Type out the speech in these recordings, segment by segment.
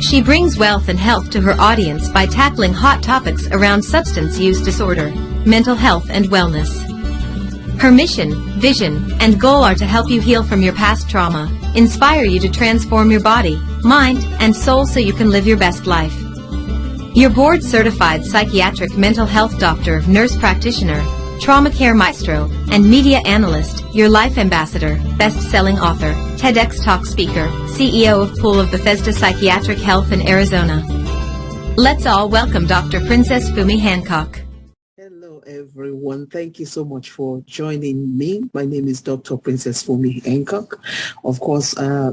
She brings wealth and health to her audience by tackling hot topics around substance use disorder, mental health and wellness. Her mission, vision, and goal are to help you heal from your past trauma, inspire you to transform your body, mind, and soul so you can live your best life. Your board-certified psychiatric mental health doctor, nurse practitioner, trauma care maestro, and media analyst, your life ambassador, best-selling author, TEDx talk speaker, CEO of Pool of Bethesda Psychiatric Health in Arizona. Let's all welcome Dr. Princess Fumi Hancock. Hello everyone, thank you so much for joining me. My name is Dr. Princess Fumi Hancock. Of course,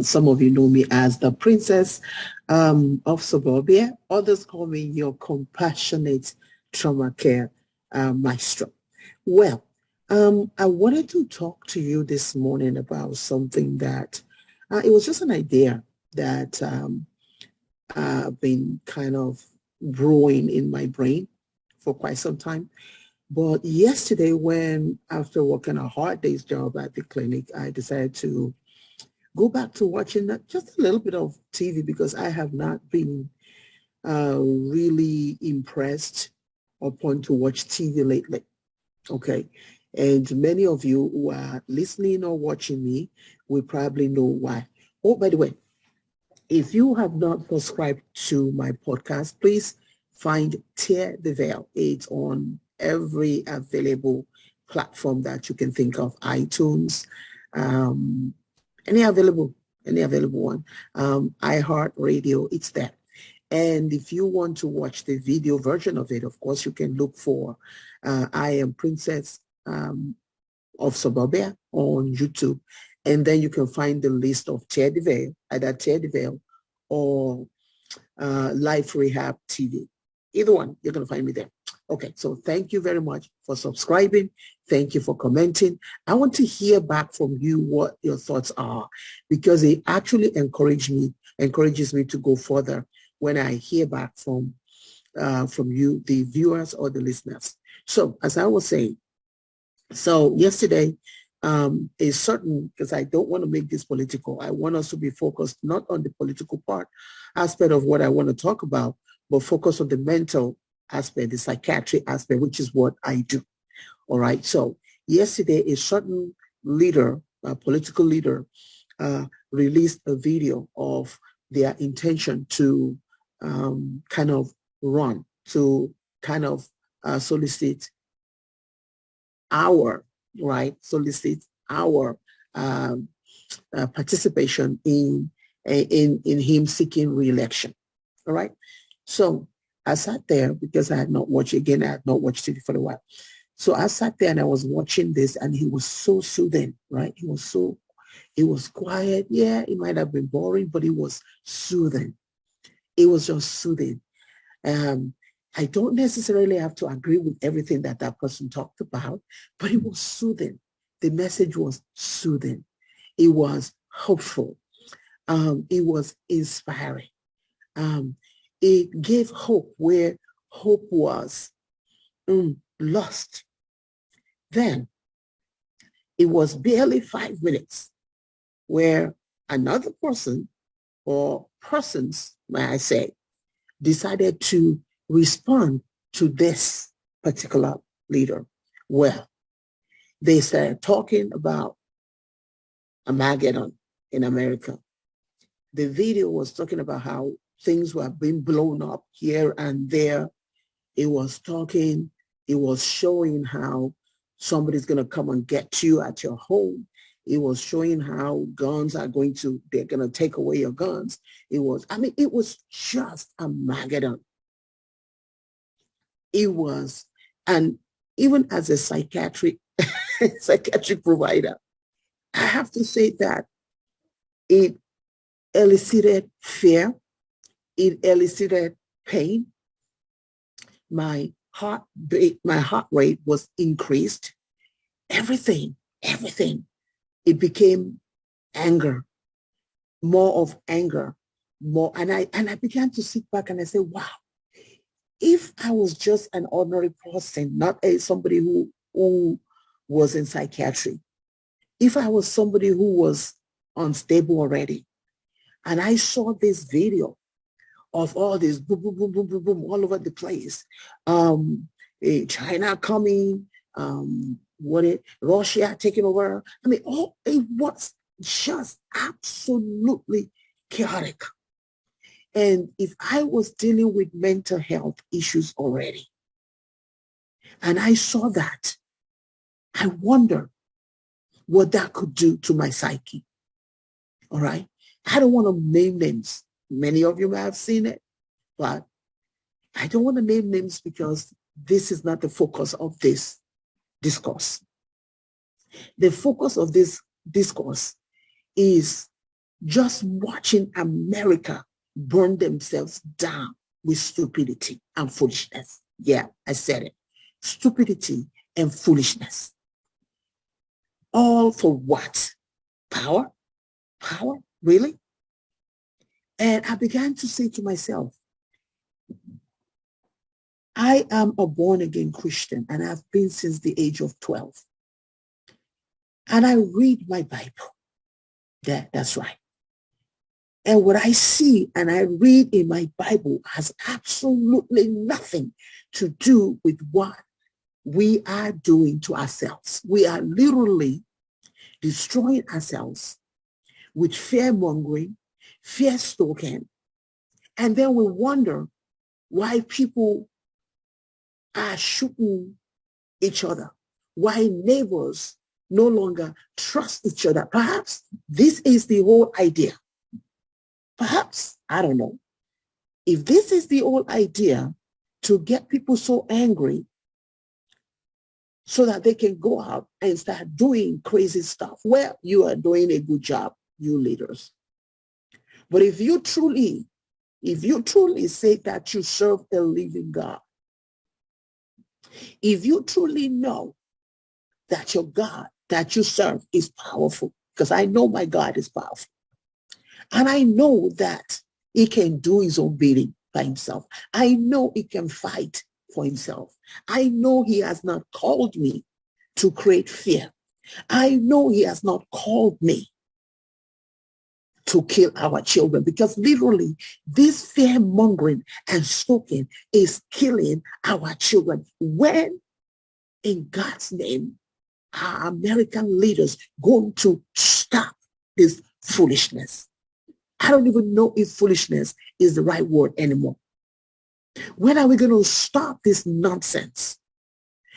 some of you know me as the Princess of Suburbia. Others call me your compassionate trauma care maestro. Well, I wanted to talk to you this morning about something that it was just an idea that I've been kind of brewing in my brain for quite some time. But yesterday, when after working a hard day's job at the clinic, I decided to go back to watching just a little bit of TV because I have not been really impressed upon to watch TV lately. Okay, and many of you who are listening or watching me will probably know why. Oh, by the way, if you have not subscribed to my podcast, please find Tear the Veil. It's on every available platform that you can think of, iTunes, any available one, iHeartRadio, it's there. And if you want to watch the video version of it, of course, you can look for I Am Princess of Suburbia on YouTube. And then you can find the list of Tear the Veil, either Tear the Veil or Life Rehab TV. Either one, you're going to find me there. Okay, so thank you very much for subscribing. Thank you for commenting. I want to hear back from you what your thoughts are, because it actually encourages me to go further when I hear back from you, the viewers or the listeners. So as I was saying, so yesterday is certain, because I don't want to make this political. I want us to be focused not on the political aspect of what I want to talk about, but focus on the mental aspect, the psychiatry aspect, which is what I do. All right. So yesterday, a certain leader, a political leader, released a video of their intention to kind of run, to kind of solicit our participation in him seeking re-election. All right. So I sat there because I had not watched TV for a while. So I sat there and I was watching this, and he was so soothing, right? It was quiet. Yeah, it might have been boring, but it was soothing. It was just soothing. I don't necessarily have to agree with everything that person talked about, but it was soothing. The message was soothing. It was hopeful. It was inspiring. It gave hope where hope was lost. Then it was barely 5 minutes where another person, or persons, may I say, decided to respond to this particular leader. Well, they started talking about Armageddon in America. The video was talking about how things were being blown up here and there. It was showing how somebody's going to come and get you at your home. It was showing how they're going to take away your guns. It was just Armageddon. It was, and even as a psychiatric provider, I have to say that it elicited fear. It elicited pain. My heart rate was increased. Everything. It became anger, more of anger, more. And I began to sit back and I said, wow, if I was just an ordinary person, not somebody who was in psychiatry, if I was somebody who was unstable already, and I saw this video of all this boom, boom, boom, boom, boom, boom, all over the place. China coming, Russia taking over. I mean, it was just absolutely chaotic. And if I was dealing with mental health issues already, and I saw that, I wonder what that could do to my psyche. All right. I don't want to name names. Many of you may have seen it, but I don't want to name names because this is not the focus of this discourse. The focus of this discourse is just watching America burn themselves down with stupidity and foolishness. Yeah, I said it. Stupidity and foolishness. All for what? Power? Power? Really? And I began to say to myself, I am a born-again Christian, and I've been since the age of 12. And I read my Bible. That's right. And what I see and I read in my Bible has absolutely nothing to do with what we are doing to ourselves. We are literally destroying ourselves with fear-mongering, fear-stoking, and then we wonder why people are shooting each other, why neighbors no longer trust each other. Perhaps this is the whole idea. Perhaps, I don't know, if this is the whole idea to get people so angry so that they can go out and start doing crazy stuff. Well, you are doing a good job, you leaders. But if you truly say that you serve a living God, if you truly know that your God that you serve is powerful, because I know my God is powerful, and I know that he can do his own bidding by himself. I know he can fight for himself. I know he has not called me to create fear. I know he has not called me to kill our children, because literally this fear-mongering and stoking is killing our children. When in God's name are American leaders going to stop this foolishness? I don't even know if foolishness is the right word anymore. When are we going to stop this nonsense?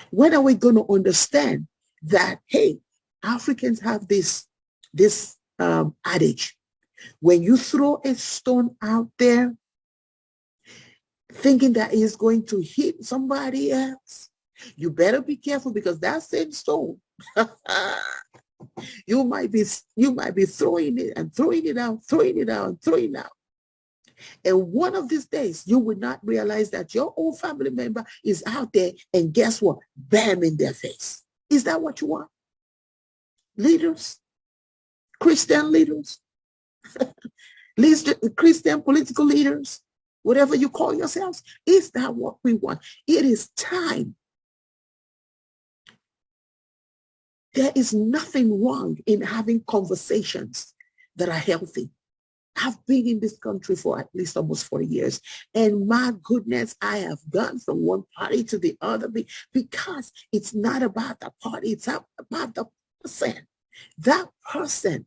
When are we going to understand that, hey, Africans have this adage: when you throw a stone out there thinking that it's going to hit somebody else, you better be careful, because that same stone you might be throwing it and throwing it out, throwing it out and throwing it out. And one of these days, you will not realize that your own family member is out there, and guess what? Bam in their face. Is that what you want? Leaders, Christian leaders, Christian political leaders, whatever you call yourselves, is that what we want? It is time. There is nothing wrong in having conversations that are healthy. I've been in this country for at least almost 40 years. And my goodness, I have gone from one party to the other, because it's not about the party. It's about the person. That person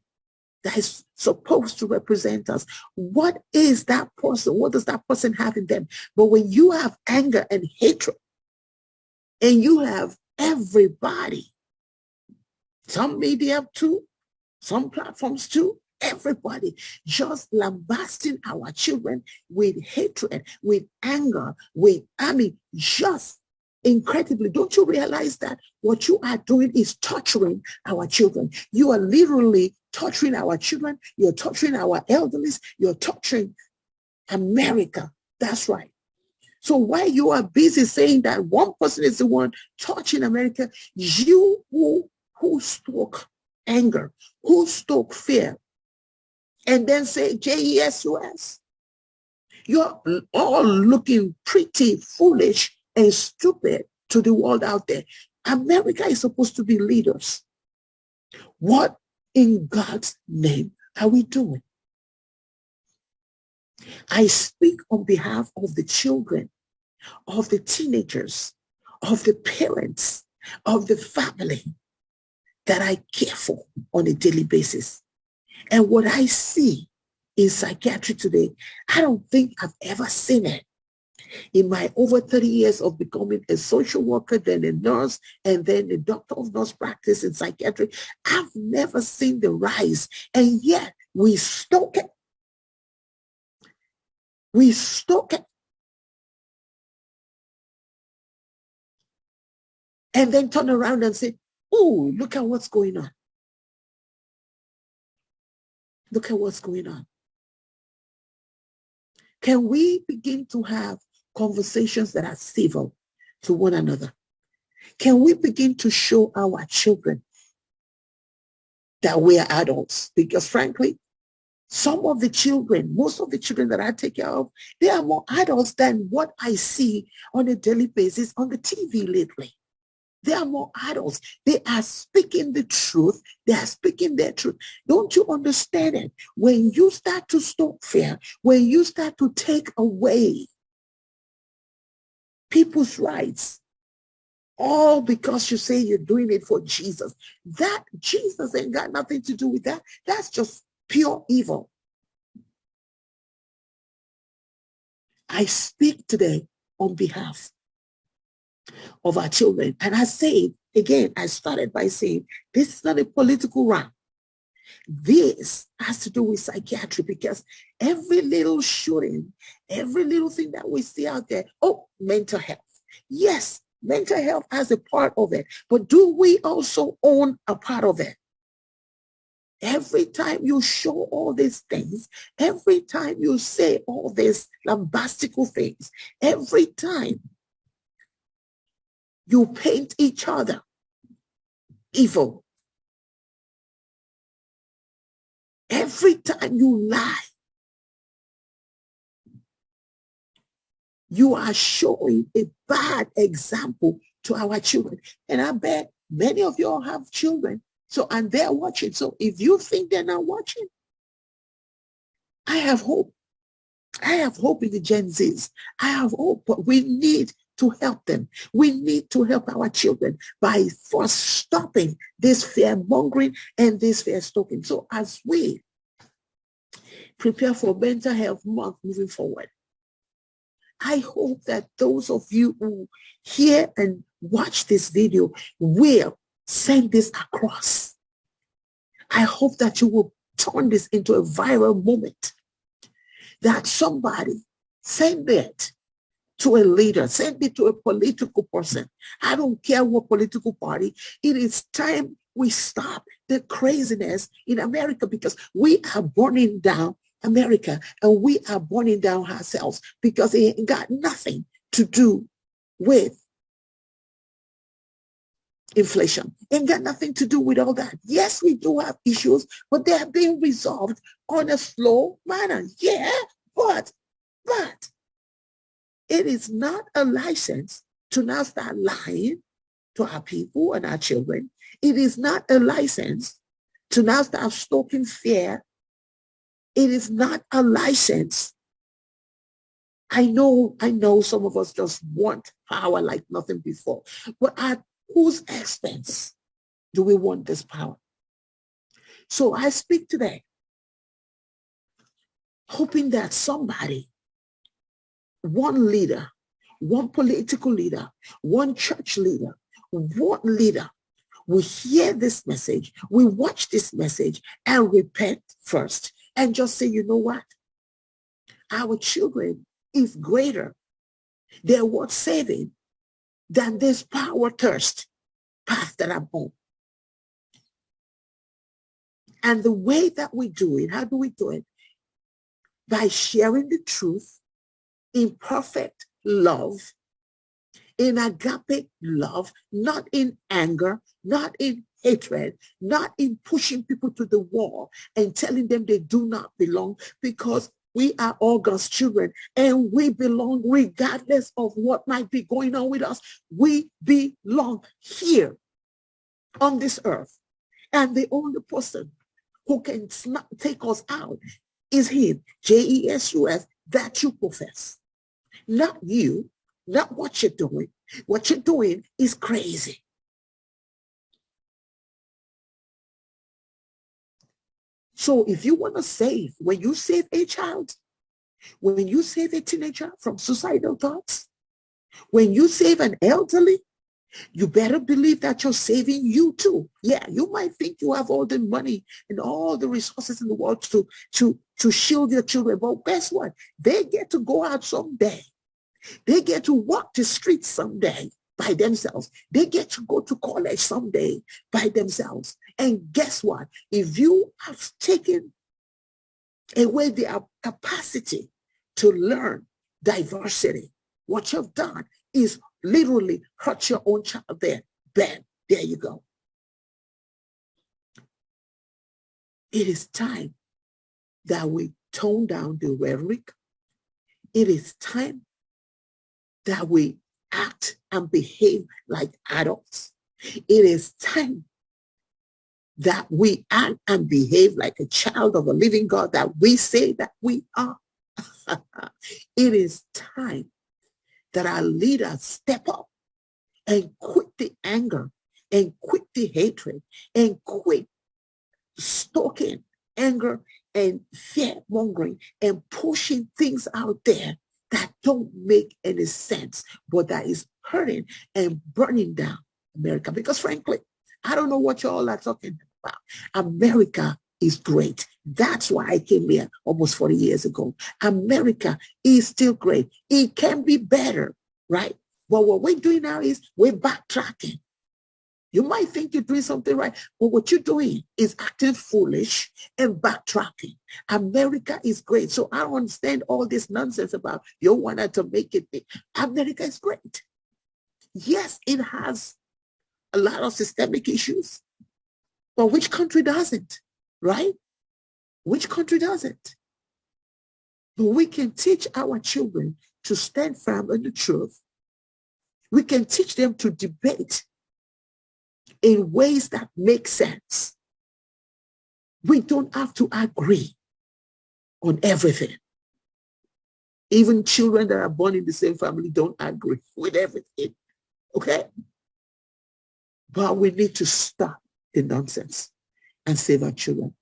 that is supposed to represent us. What is that person? What does that person have in them? But when you have anger and hatred, and you have everybody, some media too, some platforms too, everybody just lambasting our children with hatred, with anger, just incredibly. Don't you realize that what you are doing is torturing our children? You are literally torturing our children. You're torturing our elderly. You're torturing America. That's right. So while you are busy saying that one person is the one torturing America, you who stoke anger, who stoke fear, and then say Jesus, you're all looking pretty foolish and stupid to the world out there. America is supposed to be leaders. What in God's name are we doing? I speak on behalf of the children, of the teenagers, of the parents, of the family that I care for on a daily basis. And what I see in psychiatry today, I don't think I've ever seen it. In my over 30 years of becoming a social worker, then a nurse, and then a doctor of nurse practice in psychiatry, I've never seen the rise. And yet we stoke it. We stoke it. And then turn around and say, oh, look at what's going on. Look at what's going on. Can we begin to have conversations that are civil to one another? Can we begin to show our children that we are adults? Because frankly, some of the children, most of the children that I take care of, they are more adults than what I see on a daily basis on the TV lately. They are more adults. They are speaking the truth. They are speaking their truth. Don't you understand it? When you start to stop fear, when you start to take away people's rights, all because you say you're doing it for Jesus, that Jesus ain't got nothing to do with that. That's just pure evil. I speak today on behalf of our children. And I say, again, I started by saying, this is not a political round. This has to do with psychiatry, because every little shooting, every little thing that we see out there, oh, mental health. Yes, mental health has a part of it, but do we also own a part of it? Every time you show all these things, every time you say all these lambastical things, every time you paint each other evil, every time you lie, you are showing a bad example to our children. And I bet many of you all have children, and they're watching. So if you think they're not watching, I have hope. I have hope in the Gen Zs. I have hope, but we need to help them. We need to help our children by first stopping this fear-mongering and this fear-stoking. So as we prepare for Mental Health Month moving forward, I hope that those of you who hear and watch this video will send this across. I hope that you will turn this into a viral moment, that somebody send it to a leader, send it to a political person. I don't care what political party. It is time we stop the craziness in America, because we are burning down America and we are burning down ourselves, because it ain't got nothing to do with inflation. Ain't got nothing to do with all that. Yes, we do have issues, but they are being resolved on a slow manner. Yeah, but it is not a license to now start lying to our people and our children. It is not a license to now start stoking fear. It is not a license. I know some of us just want power like nothing before, but at whose expense do we want this power? So I speak today, hoping that somebody, one leader, one political leader, one church leader, one leader will hear this message, will watch this message and repent first and just say, you know what? Our children is greater. They're worth saving than this power thirst path that I'm on. And the way that we do it, how do we do it? By sharing the truth in perfect love, in agape love, not in anger, not in hatred, not in pushing people to the wall and telling them they do not belong, because we are all God's children and we belong regardless of what might be going on with us. We belong here on this earth. And the only person who can take us out is him, Jesus, that you profess. Not you, not what you're doing. What you're doing is crazy. So if you want to save, when you save a child, when you save a teenager from suicidal thoughts, when you save an elderly, you better believe that you're saving you too. Yeah, you might think you have all the money and all the resources in the world to shield your children, but guess what? They get to go out someday. They get to walk the streets someday by themselves. They get to go to college someday by themselves. And guess what? If you have taken away their capacity to learn diversity, what you've done is literally hurt your own child there. Bam, there you go. It is time that we tone down the rhetoric. It is time that we act and behave like adults. It is time that we act and behave like a child of a living God that we say that we are. It is time that our leaders step up and quit the anger and quit the hatred and quit stoking anger and fear-mongering and pushing things out there that don't make any sense, but that is hurting and burning down America. Because frankly, I don't know what you all are talking about. America is great. That's why I came here almost 40 years ago. America is still great. It can be better, right? But what we're doing now is we're backtracking. You might think you're doing something right, but what you're doing is acting foolish and backtracking. America is great. So I don't understand all this nonsense about you wanted to make it big. America is great. Yes, it has a lot of systemic issues, but which country doesn't, right? Which country doesn't? But we can teach our children to stand firm in the truth. We can teach them to debate in ways that make sense. We don't have to agree on everything. Even children that are born in the same family don't agree with everything, okay? But we need to stop the nonsense and save our children.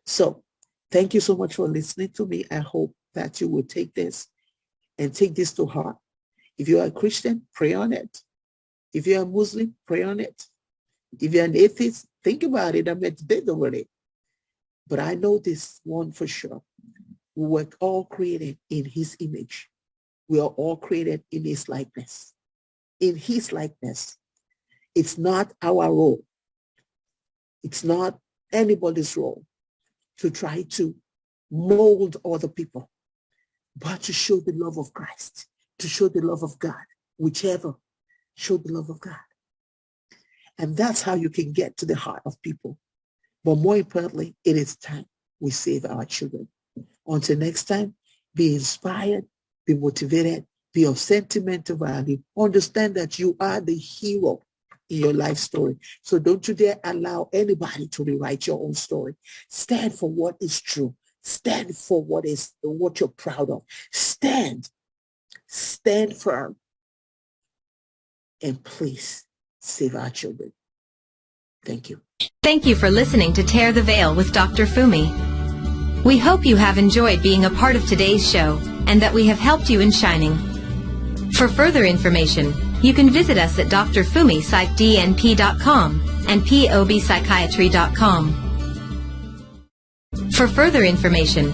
So thank you so much for listening to me. I hope that you will take this and take this to heart. If you are a Christian, pray on it. If you're a Muslim, pray on it. If you're an atheist, think about it and meditate over it. But I know this one for sure. We were all created in his image. We are all created in his likeness. In his likeness. It's not our role. It's not anybody's role to try to mold other people, but to show the love of Christ, to show the love of God, whichever. Show the love of God. And that's how you can get to the heart of people. But more importantly, it is time we save our children. Until next time, be inspired, be motivated, be of sentimental value. Understand that you are the hero in your life story. So don't you dare allow anybody to rewrite your own story. Stand for what is true. Stand for what you're proud of. Stand firm. And please save our children. Thank you. Thank you for listening to Tear the Veil with Dr. Fumi. We hope you have enjoyed being a part of today's show and that we have helped you in shining. For further information, you can visit us at drfumi PsycDNP.com and pobpsychiatry.com. For further information,